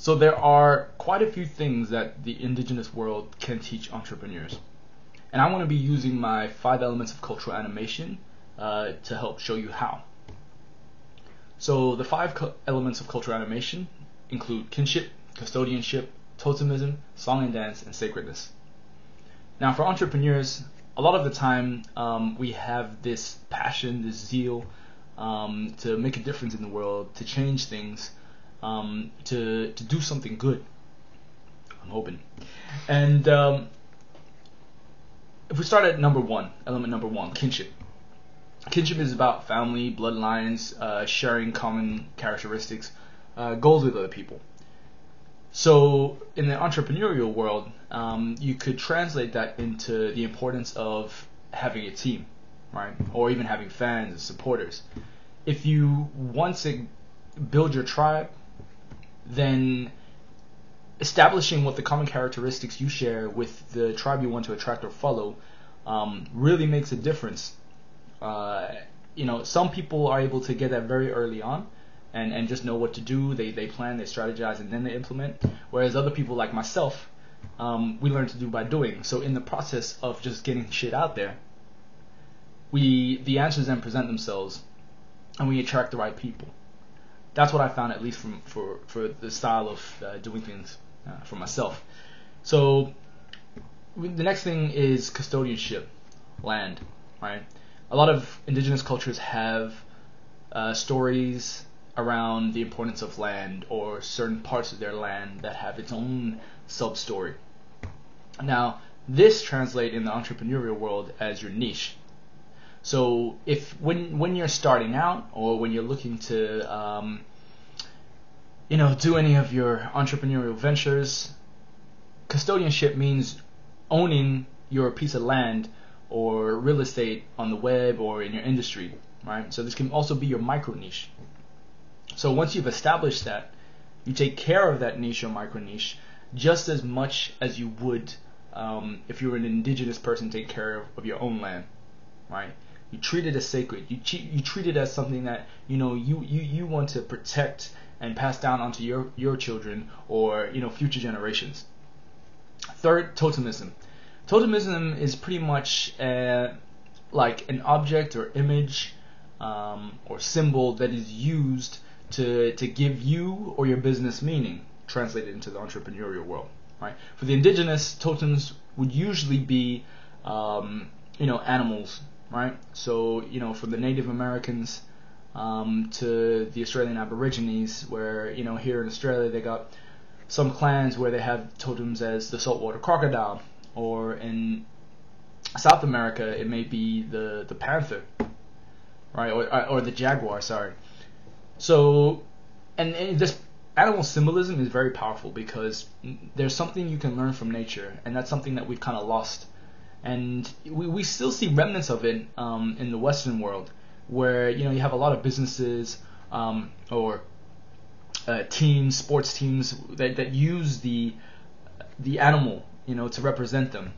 So there are quite a few things that the indigenous world can teach entrepreneurs. And I want to be using my 5 elements of cultural animation to help show you how. So the 5 elements of cultural animation include kinship, custodianship, totemism, song and dance, and sacredness. Now for entrepreneurs, a lot of the time we have this passion, this zeal to make a difference in the world, to change things, to do something good. I'm hoping. And if we start at element number one, kinship. Kinship is about family, bloodlines, sharing common characteristics, goals with other people. So in the entrepreneurial world, you could translate that into the importance of having a team, right? Or even having fans and supporters. If you want to build your tribe, then establishing what the common characteristics you share with the tribe you want to attract or follow really makes a difference. Some people are able to get that very early on and just know what to do. They plan, they strategize, and then they implement. Whereas other people like myself, we learn to do by doing. So in the process of just getting shit out there, the answers then present themselves, and we attract the right people. That's what I found, at least for the style of doing things for myself. So the next thing is custodianship, land, right? A lot of indigenous cultures have stories around the importance of land, or certain parts of their land that have its own sub-story. Now, this translates in the entrepreneurial world as your niche. So when you're starting out, or when you're looking to do any of your entrepreneurial ventures, custodianship means owning your piece of land or real estate on the web or in your industry, right? So this can also be your micro niche. So once you've established that, you take care of that niche or micro niche just as much as you would if you were an indigenous person taking care of your own land, right? You treat it as sacred. You treat it as something that you want to protect and pass down onto your children or future generations. Third, totemism. Totemism is pretty much like an object or image or symbol that is used to give you or your business meaning, translated into the entrepreneurial world, right? For the indigenous, totems would usually be animals, right? So from the Native Americans to the Australian Aborigines, where here in Australia they got some clans where they have totems as the saltwater crocodile, or in South America it may be the panther, right, or the jaguar, sorry. So and this animal symbolism is very powerful, because there's something you can learn from nature, and that's something that we've kind of lost. And we still see remnants of it in the Western world, where you have a lot of businesses or teams, sports teams that use the animal to represent them.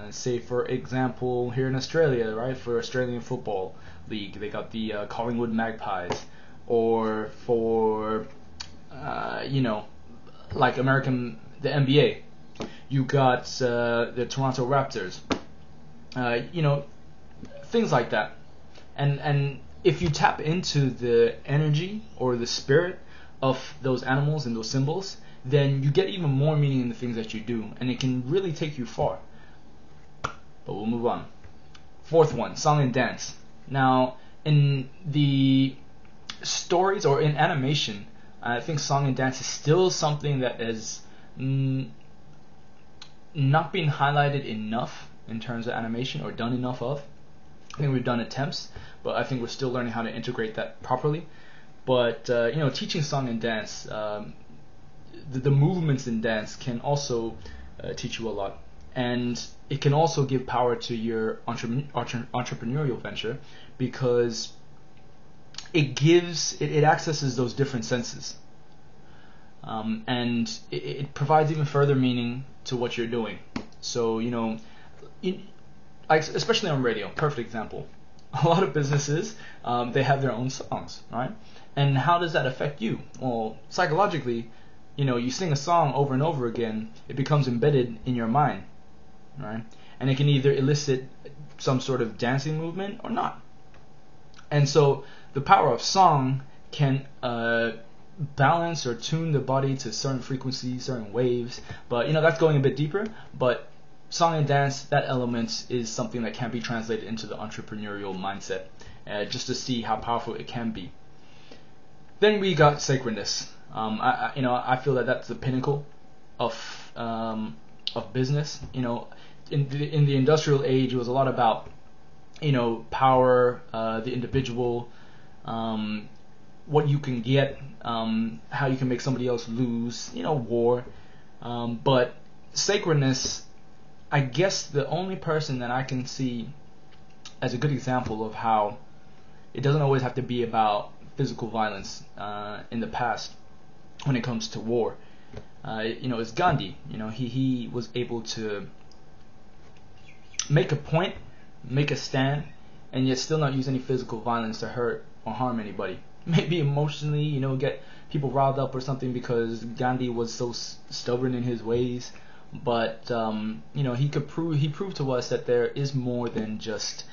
Say for example, here in Australia, right, for Australian Football League, they got the Collingwood Magpies, or for like the NBA, you got the Toronto Raptors. Things like that. And if you tap into the energy or the spirit of those animals and those symbols, then you get even more meaning in the things that you do, and it can really take you far. But we'll move on. Fourth one, song and dance. Now, in the stories or in animation, I think song and dance is still something that is not being highlighted enough in terms of animation, or done enough of. I think we've done attempts, but I think we're still learning how to integrate that properly. But teaching song and dance, the movements in dance can also teach you a lot, and it can also give power to your entrepreneurial venture, because it accesses those different senses, and it provides even further meaning to what you're doing. So especially on radio, perfect example. A lot of businesses, they have their own songs, right? And how does that affect you? Well, psychologically, you sing a song over and over again, it becomes embedded in your mind, right? And it can either elicit some sort of dancing movement or not. And so the power of song can balance or tune the body to certain frequencies, certain waves. But that's going a bit deeper. But song and dance, that element is something that can be translated into the entrepreneurial mindset, just to see how powerful it can be. Then we got sacredness. I feel that that's the pinnacle of business. In the industrial age, it was a lot about power, the individual, what you can get, how you can make somebody else lose, war. But sacredness, I guess the only person that I can see as a good example of how it doesn't always have to be about physical violence in the past when it comes to war, is Gandhi. He was able to make a point, make a stand, and yet still not use any physical violence to hurt or harm anybody. Maybe emotionally, get people riled up or something because Gandhi was so stubborn in his ways. But he proved to us that there is more than just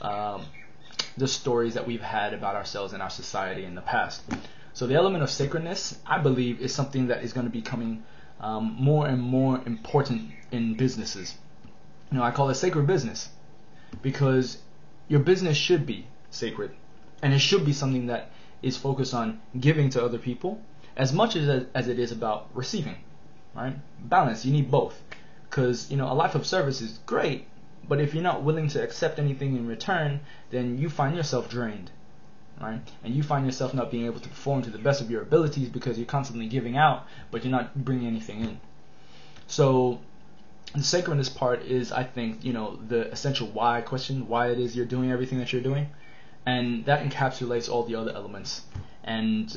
the stories that we've had about ourselves and our society in the past. So the element of sacredness, I believe, is something that is going to be becoming more and more important in businesses. I call it sacred business because your business should be sacred, and it should be something that is focused on giving to other people as much as it is about receiving, right? Balance, you need both, because a life of service is great, but if you're not willing to accept anything in return, then you find yourself drained, right? And you find yourself not being able to perform to the best of your abilities because you're constantly giving out, but you're not bringing anything in. So the sacredness part is, I think, the essential why question, why it is you're doing everything that you're doing, and that encapsulates all the other elements. And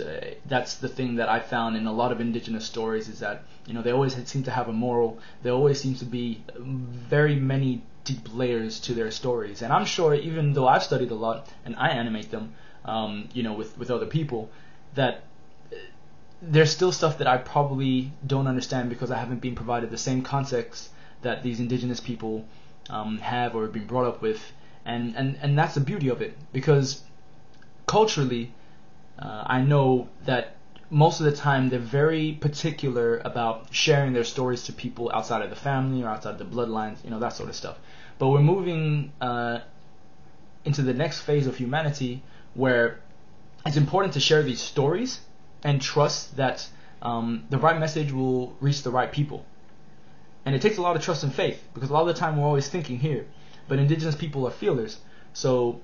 that's the thing that I found in a lot of indigenous stories, is that they always seem to have a moral. There always seems to be very many deep layers to their stories. And I'm sure, even though I've studied a lot and I animate them, with other people, that there's still stuff that I probably don't understand because I haven't been provided the same context that these indigenous people have or been brought up with. And that's the beauty of it, because culturally, I know that most of the time they're very particular about sharing their stories to people outside of the family or outside of the bloodlines, that sort of stuff. But we're moving into the next phase of humanity where it's important to share these stories and trust that the right message will reach the right people. And it takes a lot of trust and faith, because a lot of the time we're always thinking here, but indigenous people are feelers. So,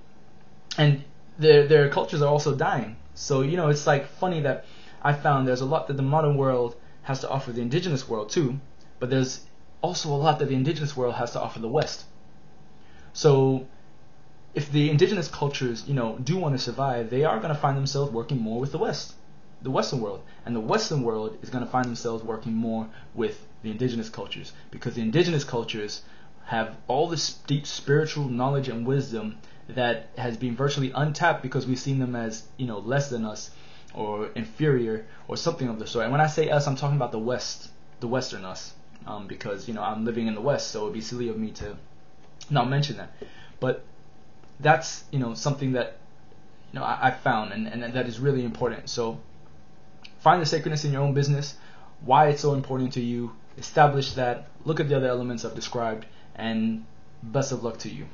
and their cultures are also dying. So, it's like funny that I found there's a lot that the modern world has to offer the indigenous world too, but there's also a lot that the indigenous world has to offer the West. So if the indigenous cultures, do want to survive, they are going to find themselves working more with the West, the Western world. And the Western world is going to find themselves working more with the indigenous cultures, because the indigenous cultures have all this deep spiritual knowledge and wisdom that has been virtually untapped because we've seen them as, less than us or inferior or something of the sort. And when I say us, I'm talking about the West, the Western us, because, I'm living in the West, so it'd be silly of me to not mention that. But that's, something that, I found and that is really important. So find the sacredness in your own business, why it's so important to you, establish that, look at the other elements I've described, and best of luck to you.